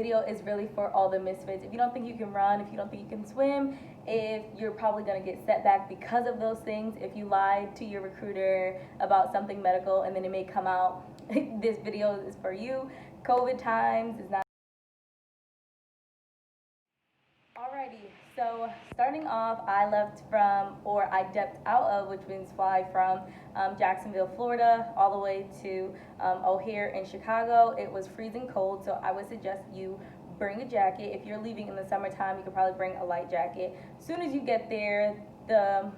video is really for all the misfits. If you don't think you can run, if you don't think you can swim, if you're probably going to get set back because of those things, if you lied to your recruiter about something medical and then it may come out, this video is for you. COVID times is not. Alrighty, so starting off, I left from, or I dipped out of, which means fly from Jacksonville, Florida, all the way to O'Hare in Chicago. It was freezing cold, so I would suggest you bring a jacket. If you're leaving in the summertime, you could probably bring a light jacket. As soon as you get there, the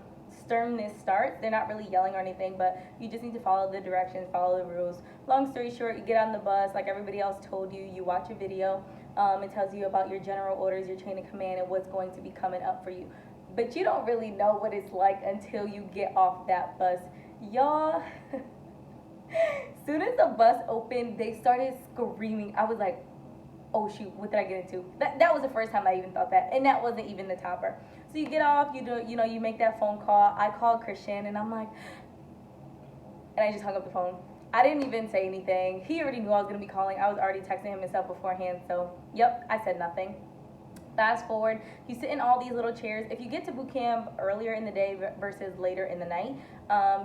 sternness starts. They're not really yelling or anything, but you just need to follow the directions, follow the rules. Long story short, you get on the bus like everybody else told you, you watch a video. It tells you about your general orders, your chain of command, and what's going to be coming up for you. But you don't really know what it's like until you get off that bus. Y'all, as soon as the bus opened, they started screaming. I was like, oh shoot, what did I get into? That was the first time I even thought that, and that wasn't even the topper. So you get off, you make that phone call. I called Christian, and I'm like, and I just hung up the phone. I didn't even say anything. He already knew I was going to be calling. I was already texting him and stuff beforehand. So, yep, I said nothing. Fast forward, you sit in all these little chairs. If you get to boot camp earlier in the day versus later in the night,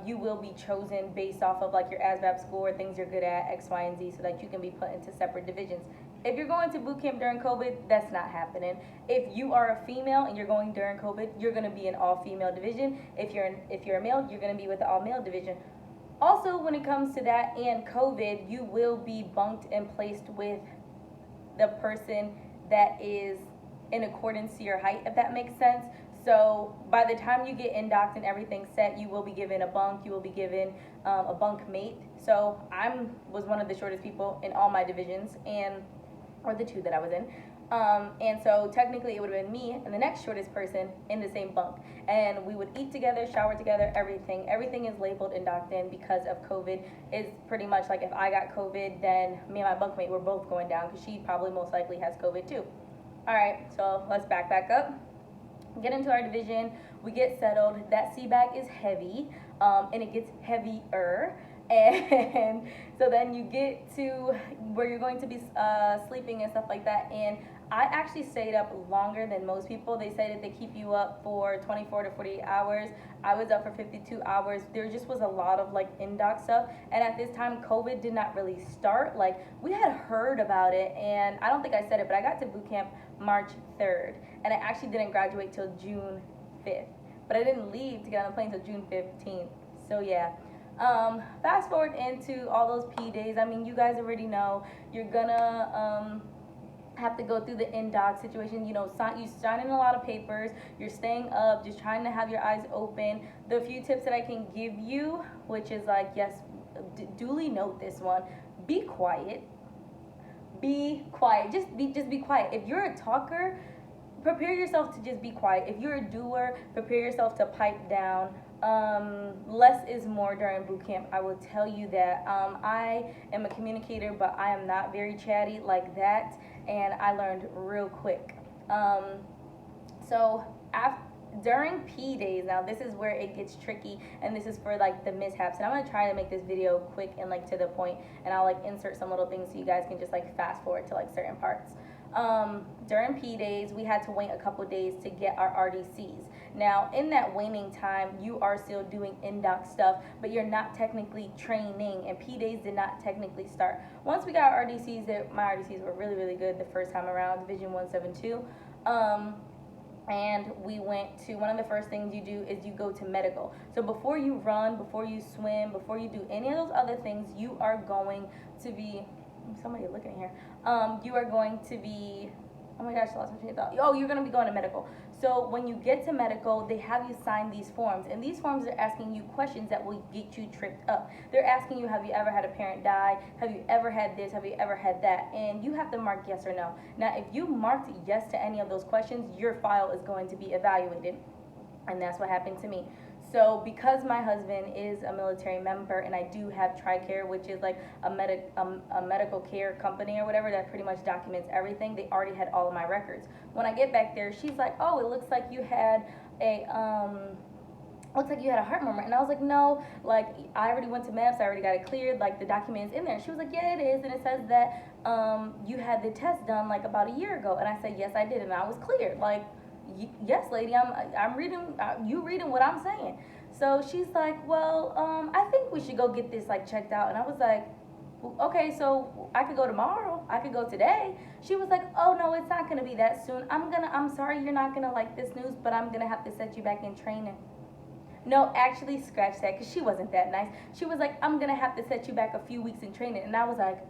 you will be chosen based off of like your ASVAB score, things you're good at, X, Y, and Z, so that you can be put into separate divisions. If you're going to boot camp during COVID, that's not happening. If you are a female and you're going during COVID, you're going to be in all-female division. If you're a male, you're going to be with the all-male division. Also, when it comes to that and COVID, you will be bunked and placed with the person that is in accordance to your height, if that makes sense. So by the time you get indocked and everything set, you will be given a bunk, you will be given a bunk mate. So I was one of the shortest people in all my divisions, or the two that I was in. And so technically it would have been me and the next shortest person in the same bunk. And we would eat together, shower together, everything. Everything is labeled and docked in because of COVID. It's pretty much like if I got COVID, then me and my bunkmate were both going down because she probably most likely has COVID too. All right, so let's back up. Get into our division. We get settled. That seat-back is heavy, and it gets heavier. And so then you get to where you're going to be sleeping and stuff like that. And I actually stayed up longer than most people. They say that they keep you up for 24 to 48 hours. I was up for 52 hours. There just was a lot of like in-dock stuff. And at this time, COVID did not really start. Like, we had heard about it, and I don't think I said it, but I got to boot camp March 3rd. And I actually didn't graduate till June 5th. But I didn't leave to get on the plane till June 15th. So yeah. Fast forward into all those P days. I mean, you guys already know you're gonna have to go through the in-dock situation. You signing a lot of papers, you're staying up, just trying to have your eyes open. The few tips that I can give you, which is like, yes, duly note this one, be quiet. Be quiet. Just be quiet. If you're a talker, prepare yourself to just be quiet. If you're a doer, prepare yourself to pipe down. Less is more during boot camp, I will tell you that. I am a communicator, but I am not very chatty like that, and I learned real quick. During P days, now this is where it gets tricky, and this is for like the mishaps, and I'm gonna try to make this video quick and like to the point, and I'll like insert some little things so you guys can just like fast forward to like certain parts. During P days, we had to wait a couple days to get our RDCs. Now, in that waiting time, you are still doing in-dock stuff, but you're not technically training, and P days did not technically start. Once we got our RDCs, my RDCs were really, really good the first time around, Division 172. And we went to, one of the first things you do is you go to medical. So before you run, before you swim, before you do any of those other things, you are going to be, somebody looking here, you are going to be, oh my gosh, I lost my train of thought. Oh, you're going to be going to medical. So when you get to medical, they have you sign these forms, and these forms are asking you questions that will get you tripped up. They're asking you, have you ever had a parent die? Have you ever had this? Have you ever had that? And you have to mark yes or no. Now, if you marked yes to any of those questions, your file is going to be evaluated, and that's what happened to me. So because my husband is a military member, and I do have TRICARE, which is like a medical care company or whatever that pretty much documents everything, they already had all of my records. When I get back there, she's like, oh, it looks like you had a looks like you had a heart murmur. And I was like, no, like, I already went to MEPS, I already got it cleared, like, the document's in there. And she was like, yeah, it is, and it says that you had the test done, like, about a year ago. And I said, yes, I did, and I was cleared. Like, yes, lady, I'm reading, you reading what I'm saying. So she's like, well, I think we should go get this, like, checked out. And I was like, okay, so I could go tomorrow, I could go today. She was like, oh no, it's not gonna be that soon. I'm sorry you're not gonna like this news, but I'm gonna have to set you back in training. No, actually, scratch that, because she wasn't that nice. She was like, I'm gonna have to set you back a few weeks in training. And I was like,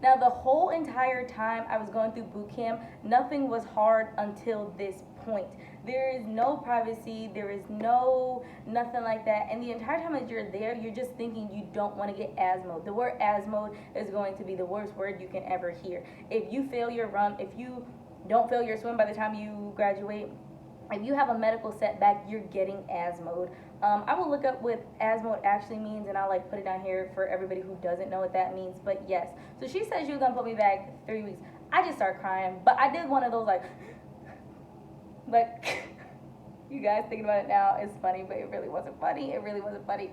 now the whole entire time I was going through boot camp, nothing was hard until this point. There is no privacy, there is nothing like that. And the entire time that you're there, you're just thinking you don't want to get asthma. The word asthma is going to be the worst word you can ever hear. If you fail your run, if you don't fail your swim by the time you graduate, if you have a medical setback, you're getting asthma. I will look up what asthma actually means, and I'll like put it down here for everybody who doesn't know what that means. But yes, so she said she was gonna put me back 3 weeks. I just started crying, but I did one of those like you guys thinking about it now, it's funny, but it really wasn't funny. It really wasn't funny.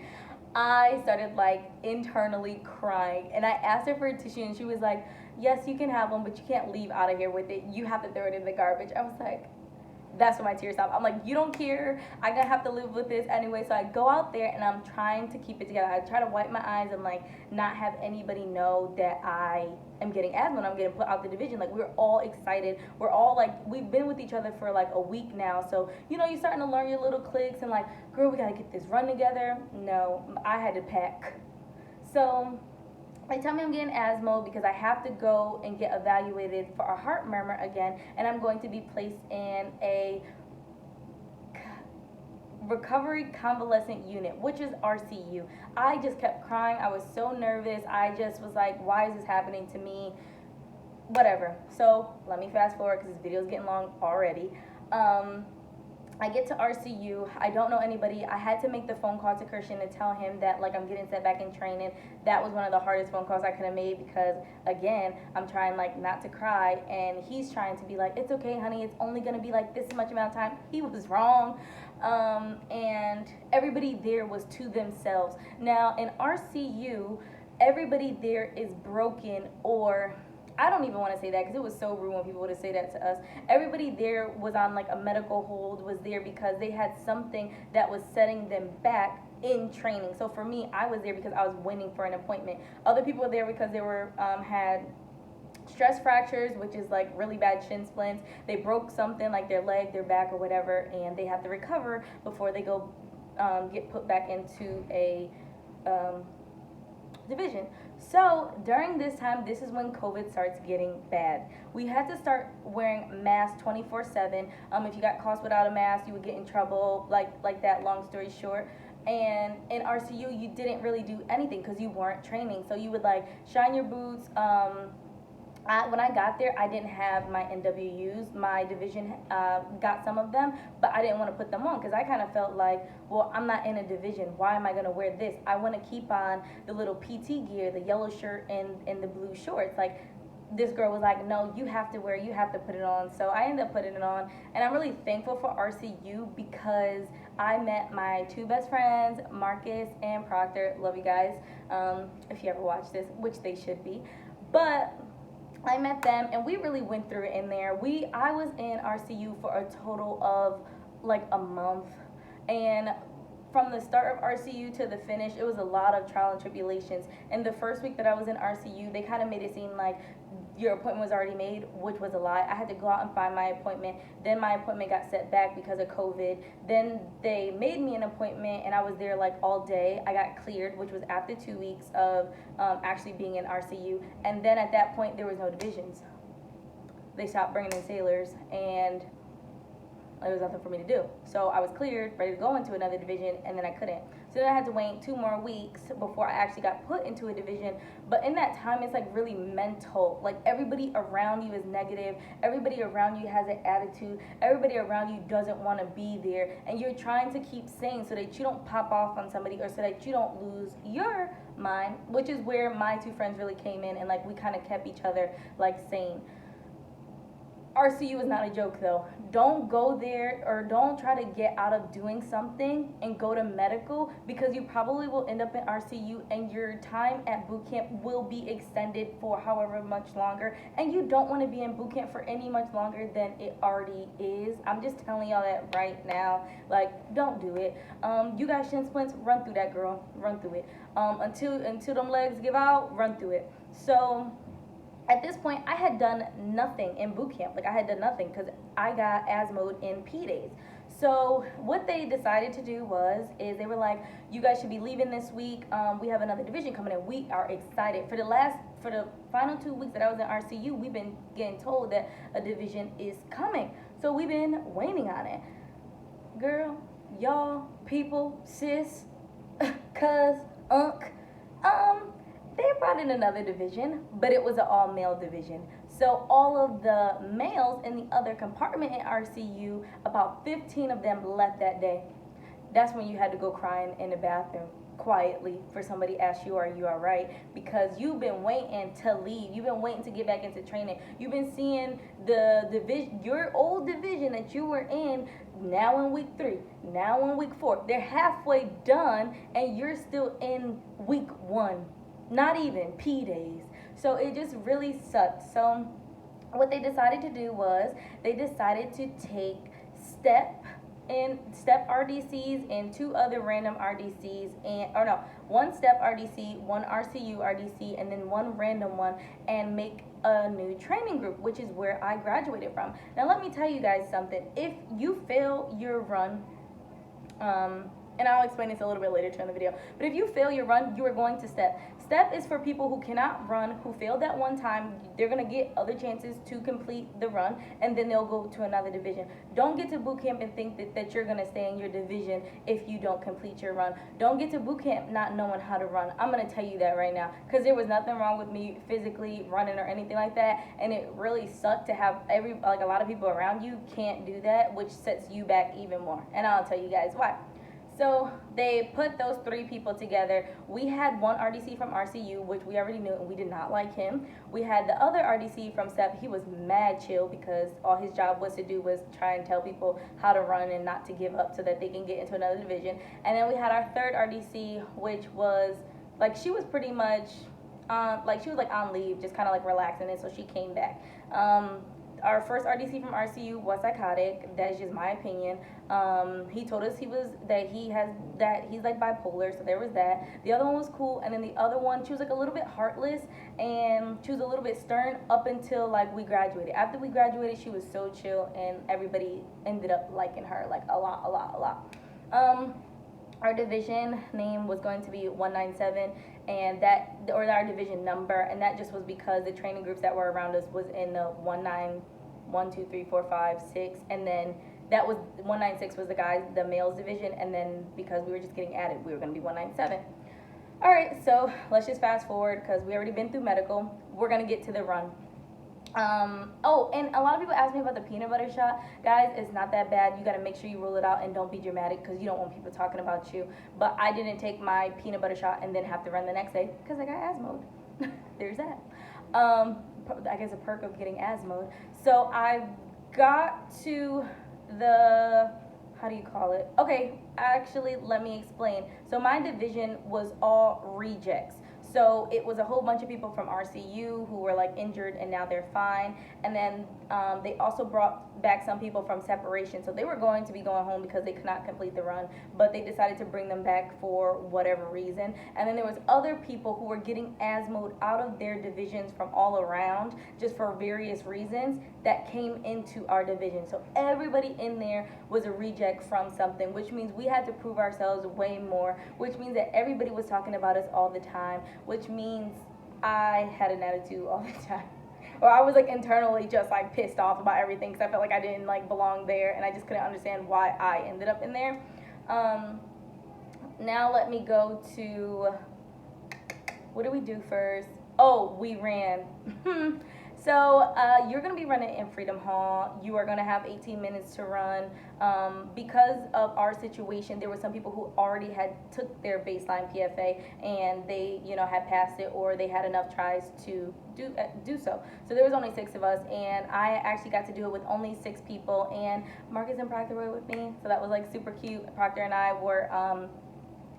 I started like internally crying, and I asked her for a tissue, and she was like, yes, you can have one, but you can't leave out of here with it. You have to throw it in the garbage. I was like, that's when my tears stopped. I'm like, you don't care. I'm gonna have to live with this anyway. So I go out there and I'm trying to keep it together. I try to wipe my eyes and like not have anybody know that I am getting asthma and I'm getting put out the division. Like, we're all excited. We're all like, we've been with each other for like a week now. So, you know, you're starting to learn your little cliques and like, girl, we gotta get this run together. No, I had to pack. So they tell me I'm getting asthma because I have to go and get evaluated for a heart murmur again, and I'm going to be placed in a recovery convalescent unit, which is RCU. I just kept crying. I was so nervous. I just was like, why is this happening to me? Whatever. So let me fast forward because this video is getting long already. I get to RCU. I don't know anybody. I had to make the phone call to Christian to tell him that like I'm getting set back in training. That was one of the hardest phone calls I could have made because again, I'm trying like not to cry and he's trying to be like, it's okay, honey, it's only gonna be like this much amount of time. He was wrong. And everybody there was to themselves. Now in RCU, everybody there is broken, or I don't even want to say that because it was so rude when people would say that to us. Everybody there was on like a medical hold, was there because they had something that was setting them back in training. So for me, I was there because I was waiting for an appointment. Other people were there because they were had stress fractures, which is like really bad shin splints. They broke something like their leg, their back, or whatever, and they have to recover before they go get put back into a division. So during this time, this is when COVID starts getting bad. We had to start wearing masks 24/7. If you got caught without a mask, you would get in trouble, like that, long story short. And in RCU, you didn't really do anything because you weren't training. So you would like shine your boots. When I got there, I didn't have my NWUs. My division got some of them, but I didn't want to put them on because I kind of felt like, well, I'm not in a division. Why am I going to wear this? I want to keep on the little PT gear, the yellow shirt and the blue shorts. Like, this girl was like, no, you have to wear, you have to put it on. So I ended up putting it on, and I'm really thankful for RCU because I met my two best friends, Marcus and Proctor. Love you guys, if you ever watch this, which they should be. But I met them and we really went through it in there. I was in RCU for a total of like a month, and from the start of RCU to the finish, it was a lot of trial and tribulations. And the first week that I was in RCU, they kind of made it seem like your appointment was already made, which was a lie. I had to go out and find my appointment. Then my appointment got set back because of COVID. Then they made me an appointment and I was there like all day. I got cleared, which was after 2 weeks of actually being in RCU. And then at that point, there was no divisions. They stopped bringing in sailors and there was nothing for me to do. So I was cleared, ready to go into another division, and then I couldn't. So then I had to wait 2 more weeks before I actually got put into a division. But in that time, it's like really mental. Like, everybody around you is negative. Everybody around you has an attitude. Everybody around you doesn't want to be there. And you're trying to keep sane so that you don't pop off on somebody or so that you don't lose your mind, which is where my two friends really came in, and like we kind of kept each other like sane. RCU is not a joke though. Don't go there, or don't try to get out of doing something and go to medical, because you probably will end up in RCU and your time at boot camp will be extended for however much longer, and you don't want to be in boot camp for any much longer than it already is. I'm just telling y'all that right now. Like, don't do it. You got shin splints, run through that, girl. Run through it. Until them legs give out, run through it. So at this point, I had done nothing in boot camp. Like, I had done nothing because I got ASMO'd in P days. So what they decided to do is they were like, you guys should be leaving this week. We have another division coming in. We are excited. For the final 2 weeks that I was in RCU, we've been getting told that a division is coming. So we've been waiting on it. Girl, y'all, people, sis, cuz, they brought in another division, but it was an all-male division. So all of the males in the other compartment in RCU, about 15 of them left that day. That's when you had to go crying in the bathroom quietly for somebody to ask you, are you all right? Because you've been waiting to leave. You've been waiting to get back into training. You've been seeing the division, your old division that you were in, now in week 3, now in week 4. They're halfway done, and you're still in week 1. Not even P days. So it just really sucked. So what they decided to do was they decided to take step RDCs and 2 other random RDCs, one step RDC, one RCU RDC, and then 1 random one, and make a new training group, which is where I graduated from. Now let me tell you guys something. If you fail your run, and I'll explain this a little bit later too in the video, but if you fail your run, you are going to step. Step is for people who cannot run, who failed that one time. They're going to get other chances to complete the run, and then they'll go to another division. Don't get to boot camp and think that you're going to stay in your division if you don't complete your run. Don't get to boot camp not knowing how to run. I'm going to tell you that right now, because there was nothing wrong with me physically running or anything like that, and it really sucked to have a lot of people around you can't do that, which sets you back even more, and I'll tell you guys why. So they put those 3 people together. We had one RDC from RCU, which we already knew, and we did not like him. We had the other RDC from SEP. He was mad chill because all his job was to do was try and tell people how to run and not to give up so that they can get into another division. And then we had our third RDC, which was, she was pretty much, she was on leave, just kind of relaxing, and so she came back. Our first RDC from RCU was psychotic. That's just my opinion. He told us he's bipolar, so there was that. The other one was cool, and then the other one, she was a little bit heartless, and she was a little bit stern up until we graduated. After we graduated, she was so chill, and everybody ended up liking her a lot. Our division name was going to be 197, and our division number, and that just was because the training groups that were around us was in the 1 2 3 4 5 6, and then that was 196 was the males division, and then because we were just getting added, we were going to be 197. All right, so let's just fast forward because we already been through medical. We're going to get to the run. And a lot of people ask me about the peanut butter shot. Guys, it's not that bad. You got to make sure you rule it out and don't be dramatic because you don't want people talking about you. But I didn't take my peanut butter shot and then have to run the next day because I got asthma. There's that. I guess a perk of getting asthma. So I got to how do you call it? Okay, actually, let me explain. So my division was all rejects. So it was a whole bunch of people from RCU who were injured and now they're fine. And then they also brought back some people from separation. So they were going to be going home because they could not complete the run, but they decided to bring them back for whatever reason. And then there was other people who were getting asthma out of their divisions from all around just for various reasons that came into our division. So everybody in there was a reject from something, which means we had to prove ourselves way more, which means that everybody was talking about us all the time, which means I had an attitude all the time. Or I was internally just pissed off about everything because I felt like I didn't belong there, and I just couldn't understand why I ended up in there. Now let me go to, what did we do first? Oh, we ran. So you're going to be running in Freedom Hall. You are going to have 18 minutes to run. Because of our situation, there were some people who already had took their baseline PFA and they, had passed it, or they had enough tries to do so. So there was only 6 of us, and I actually got to do it with only 6 people. And Marcus and Proctor were with me, so that was like super cute. Proctor and I were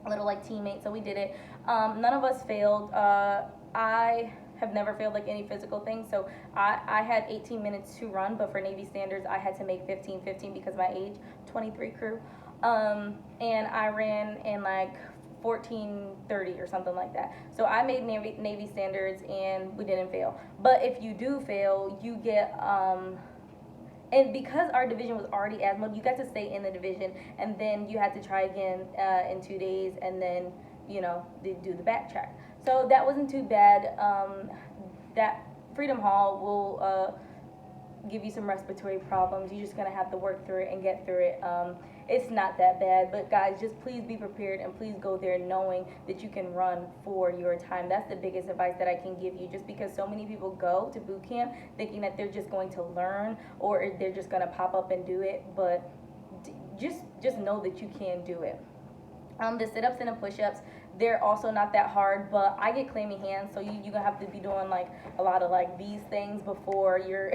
little like teammates, so we did it. None of us failed. I have never failed like any physical thing, so I had 18 minutes to run, but for Navy standards I had to make 15 because of my age, 23 crew, and I ran in like 14:30 or something like that. So I made Navy standards and we didn't fail. But if you do fail, you get and because our division was already asthma, you got to stay in the division, and then you had to try again in 2 days, and then do the backtrack. So that wasn't too bad. That Freedom Hall will give you some respiratory problems. You're just gonna have to work through it and get through it. It's not that bad, but guys, just please be prepared and please go there knowing that you can run for your time. That's the biggest advice that I can give you, just because so many people go to boot camp thinking that they're just going to learn or they're just gonna pop up and do it, but just know that you can do it. The sit-ups and the push-ups, they're also not that hard, but I get clammy hands, so you're gonna have to be doing like a lot of like these things before you're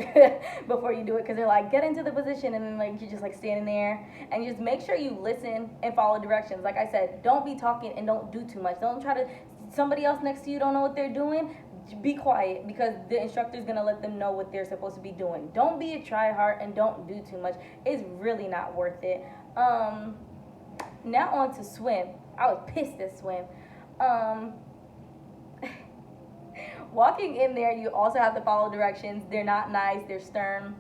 before you do it, because they're like, get into the position, and then like you're just like standing there, and just make sure you listen and follow directions. Like I said, don't be talking and don't do too much. Don't try to, somebody else next to you don't know what they're doing, be quiet, because the instructor's gonna let them know what they're supposed to be doing. Don't be a try-hard and don't do too much. It's really not worth it. Now on to swim. I was pissed at swim. Walking in there, you also have to follow directions. They're not nice, they're stern.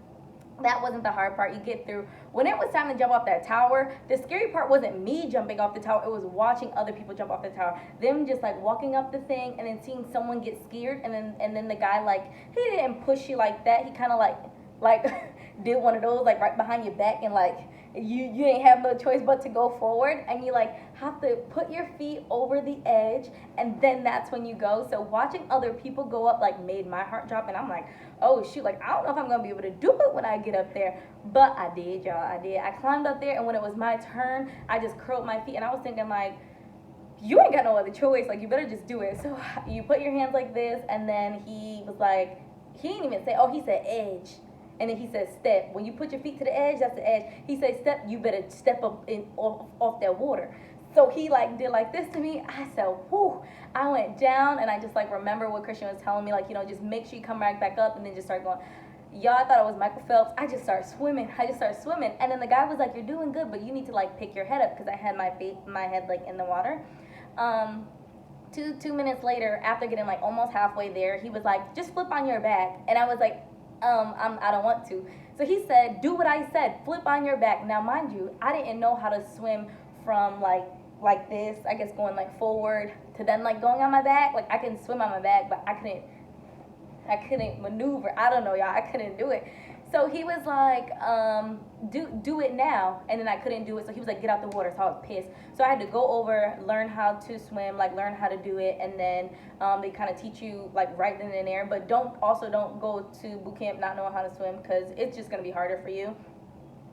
That wasn't the hard part. You get through. When it was time to jump off that tower, the scary part wasn't me jumping off the tower, it was watching other people jump off the tower. Them just like walking up the thing and then seeing someone get scared, and then the guy, like, he didn't push you like that. He kind of like did one of those like right behind your back, and like you ain't have no choice but to go forward, and you like have to put your feet over the edge, and then that's when you go. So watching other people go up like made my heart drop, and I'm like, oh shoot, like I don't know if I'm gonna be able to do it when I get up there. But I did, y'all. I climbed up there, and when it was my turn, I just curled my feet, and I was thinking like, you ain't got no other choice, like you better just do it. So you put your hands like this, and then he was like, he didn't even say, oh, he said edge. And then he said step. When you put your feet to the edge, that's the edge. He said step, you better step up off that water. So he like did like this to me. I said, whoo. I went down, and I just like remember what Christian was telling me, like, just make sure you come right back up, and then just start going. Y'all, I thought it was Michael Phelps. I just started swimming. And then the guy was like, you're doing good, but you need to like pick your head up, because I had my head like in the water. 2 minutes later, after getting like almost halfway there, he was like, just flip on your back. And I was like, I don't want to. So he said, do what I said, flip on your back. Now, mind you, I didn't know how to swim from like this, I guess going like forward to then like going on my back. Like I can swim on my back, but I couldn't maneuver. I don't know, y'all, I couldn't do it. So he was like, do it now, and then I couldn't do it. So he was like, get out the water. So I was pissed. So I had to go over, learn how to swim, like learn how to do it, and then they kind of teach you like right then and there. But don't go to boot camp not knowing how to swim, because it's just gonna be harder for you.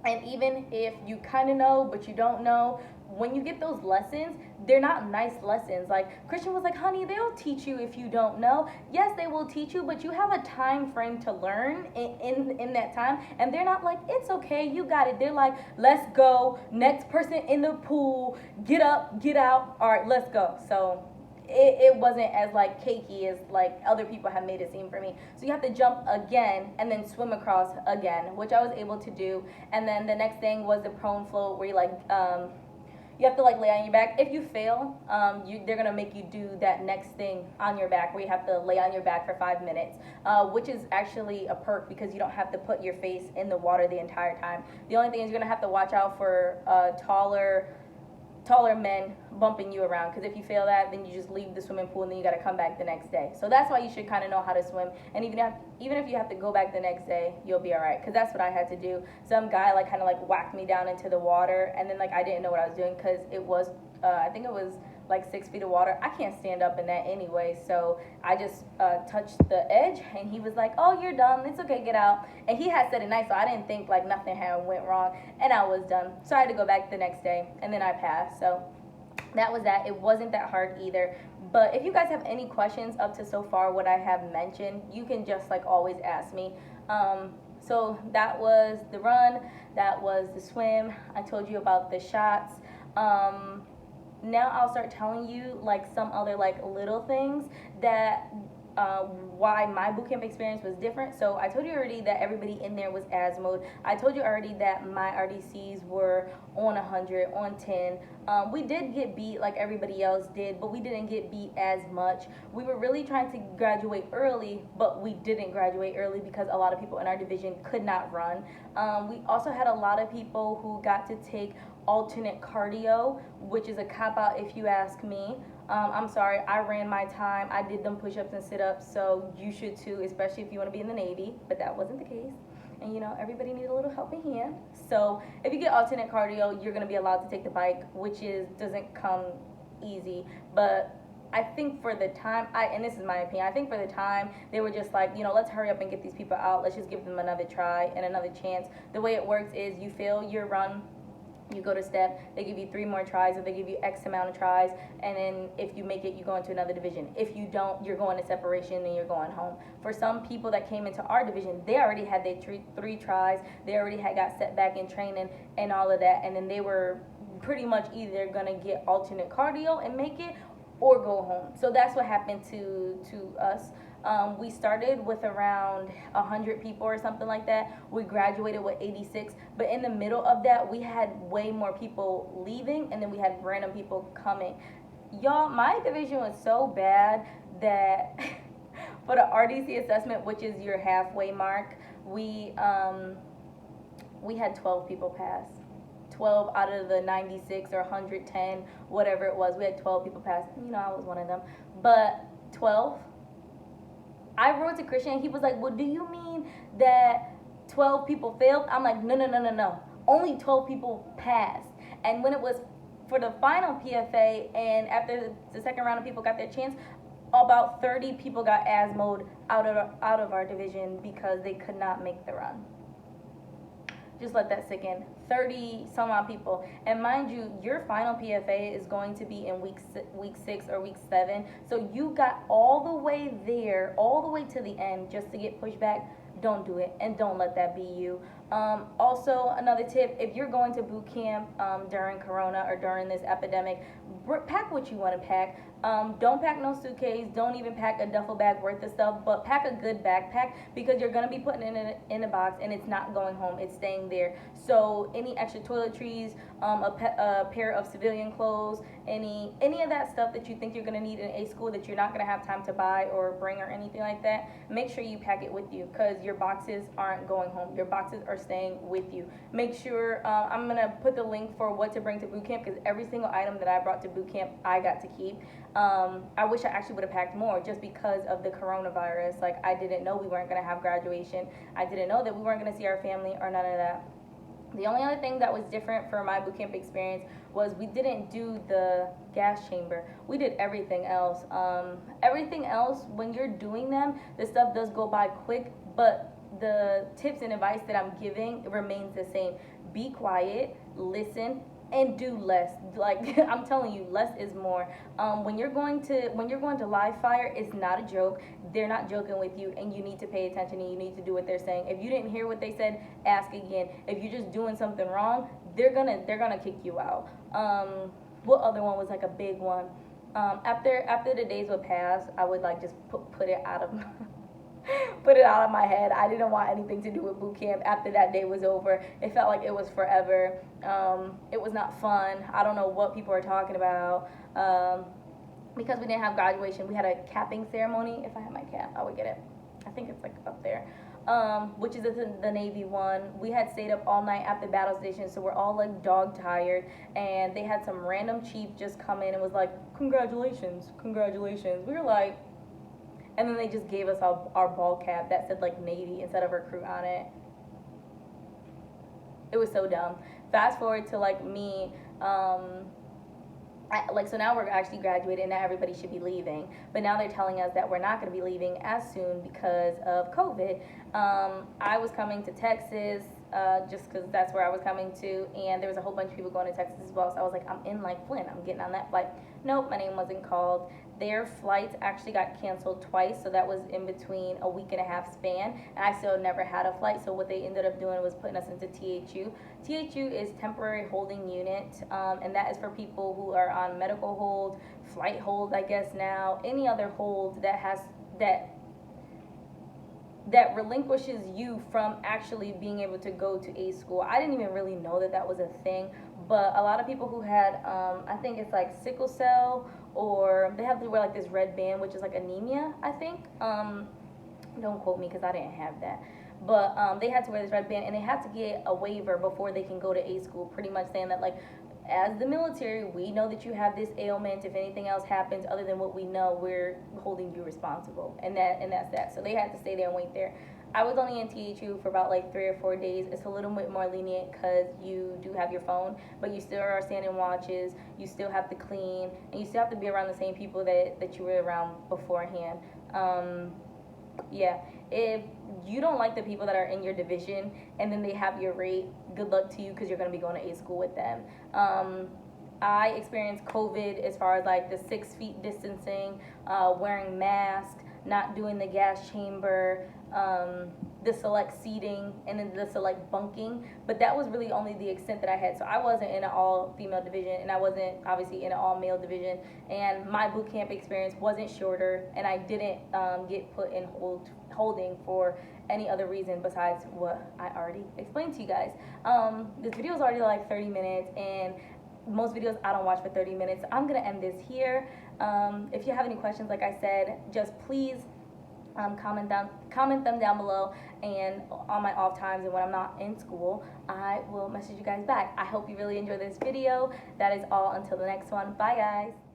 And even if you kind of know, but you don't know, when you get those lessons, they're not nice lessons. Like Christian was like, honey, they'll teach you if you don't know. Yes, they will teach you, but you have a time frame to learn in that time. And they're not like, it's okay, you got it. They're like, let's go. Next person in the pool, get up, get out. All right, let's go. So it wasn't as like cakey as like other people have made it seem for me. So you have to jump again and then swim across again, which I was able to do. And then the next thing was the prone float, where you like you have to like lay on your back. If you fail, they're gonna make you do that next thing on your back, where you have to lay on your back for 5 minutes, which is actually a perk, because you don't have to put your face in the water the entire time. The only thing is you're gonna have to watch out for taller men bumping you around, because if you fail that, then you just leave the swimming pool and then you got to come back the next day. So that's why you should kind of know how to swim, and even if you have to go back the next day, you'll be all right, because that's what I had to do. Some guy like kind of like whacked me down into the water, and then like I didn't know what I was doing, because it was I think it was like 6 feet of water. I can't stand up in that anyway, so I just touched the edge, and he was like, oh, you're done, it's okay, get out. And he had said it nice, so I didn't think like nothing had went wrong, and I was done. So I had to go back the next day, and then I passed. So that was that. It wasn't that hard either. But if you guys have any questions up to so far what I have mentioned, you can just like always ask me. So that was the run, that was the swim. I told you about the shots. Now I'll start telling you like some other like little things that why my bootcamp experience was different. So I told you already that everybody in there was asthma. I told you already that my RDCs were on 100, on 10. We did get beat like everybody else did, but we didn't get beat as much. We were really trying to graduate early, but we didn't graduate early because a lot of people in our division could not run. We also had a lot of people who got to take alternate cardio, which is a cop-out if you ask me. I'm sorry, I ran my time. I did them push-ups and sit-ups, so you should too, especially if you want to be in the Navy, but that wasn't the case. And you know, everybody needs a little helping hand. So if you get alternate cardio, you're going to be allowed to take the bike, which doesn't come easy. But I think for the time, and this is my opinion, I think for the time, they were just like, you know, let's hurry up and get these people out. Let's just give them another try and another chance. The way it works is you fail your run, you go to step, they give you 3 more tries, or they give you X amount of tries, and then if you make it, you go into another division. If you don't, you're going to separation and you're going home. For some people that came into our division, they already had their 3 tries, they already had got setback in training and all of that, and then they were pretty much either gonna get alternate cardio and make it, or go home. So that's what happened to us. We started with around 100 people or something like that. We graduated with 86, but in the middle of that, we had way more people leaving, and then we had random people coming. Y'all, my division was so bad that for the RDC assessment, which is your halfway mark, we had 12 people pass. 12 out of the 96 or 110, whatever it was. We had 12 people pass. You know, I was one of them. But 12. I wrote to Christian, and he was like, well, do you mean that 12 people failed? I'm like, no. Only 12 people passed. And when it was for the final PFA, and after the second round of people got their chance, about 30 people got asthma'd out of our division because they could not make the run. Just let that sink in. 30 some odd people. And mind you, your final PFA is going to be in week 6 or week 7. So you got all the way there, all the way to the end just to get pushed back. Don't do it, and don't let that be you. Also, another tip, if you're going to boot camp during Corona or during this epidemic, pack what you want to pack. Don't pack no suitcase. Don't even pack a duffel bag worth of stuff, but pack a good backpack, because you're going to be putting it in a box, and it's not going home. It's staying there. So any extra toiletries, a pair of civilian clothes, any of that stuff that you think you're going to need in a school that you're not going to have time to buy or bring or anything like that, make sure you pack it with you, because your boxes aren't going home. Your boxes are staying with you. Make sure, I'm going to put the link for what to bring to boot camp, because every single item that I brought to boot camp, I got to keep. I wish I actually would have packed more, just because of the coronavirus. Like, I didn't know we weren't going to have graduation. I didn't know that we weren't going to see our family or none of that. The only other thing that was different for my bootcamp experience was we didn't do the gas chamber. We did everything else. Everything else, when you're doing them, the stuff does go by quick, but the tips and advice that I'm giving remains the same. Be quiet, listen, and do less. Like, I'm telling you, less is more. When you're going to live fire, it's not a joke. They're not joking with you, and you need to pay attention, and you need to do what they're saying. If you didn't hear what they said, ask again. If you're just doing something wrong, they're gonna kick you out. What other one was like a big one? After the days would pass, I would like just put it out of put it out of my head. I didn't want anything to do with boot camp after that day was over. It felt like it was forever. It was not fun. I don't know what people are talking about. Because we didn't have graduation, we had a capping ceremony. If I had my cap, I would get it. I think it's like up there. Which is the Navy one. We had stayed up all night at the battle station, so we're all like dog tired, and they had some random chief just come in and was like, congratulations. We were like, and then they just gave us our ball cap that said like Navy instead of recruit on it. It was so dumb. Fast forward to like me So now we're actually graduated and now everybody should be leaving, but now they're telling us that we're not going to be leaving as soon because of COVID. I was coming to Texas just because that's where I was coming to, and there was a whole bunch of people going to Texas as well, so I was like, I'm in like Flint, I'm getting on that flight. Nope, my name wasn't called. Their flights actually got canceled twice, so that was in between a week and a half span, and I still never had a flight, so what they ended up doing was putting us into THU. THU is temporary holding unit, and that is for people who are on medical hold, flight hold, I guess now, any other hold that relinquishes you from actually being able to go to a school. I didn't even really know that that was a thing, but a lot of people who had, I think it's like sickle cell, or they have to wear like this red band, which is like anemia, I think. Don't quote me because I didn't have that. But they had to wear this red band, and they had to get a waiver before they can go to a school, pretty much saying that, like, as the military, we know that you have this ailment. If anything else happens other than what we know, we're holding you responsible, and that's that. So they had to stay there and wait there. I was only in THU for about like 3 or 4 days. It's a little bit more lenient because you do have your phone, but you still are standing watches. You still have to clean, and you still have to be around the same people that you were around beforehand. Yeah, if you don't like the people that are in your division and then they have your rate, good luck to you because you're going to be going to A school with them. I experienced COVID as far as like the 6 feet distancing, wearing masks, not doing the gas chamber, the select seating, and then the select bunking, but that was really only the extent that I had. So I wasn't in an all-female division, and I wasn't obviously in an all-male division, and my boot camp experience wasn't shorter, and I didn't get put in holding for any other reason besides what I already explained to you guys. This video is already like 30 minutes, and most videos I don't watch for 30 minutes. I'm gonna end this here. If you have any questions, like I said, just please comment them down below, and on my off times and when I'm not in school, I will message you guys back. I hope you really enjoyed this video. That is all until the next one. Bye guys.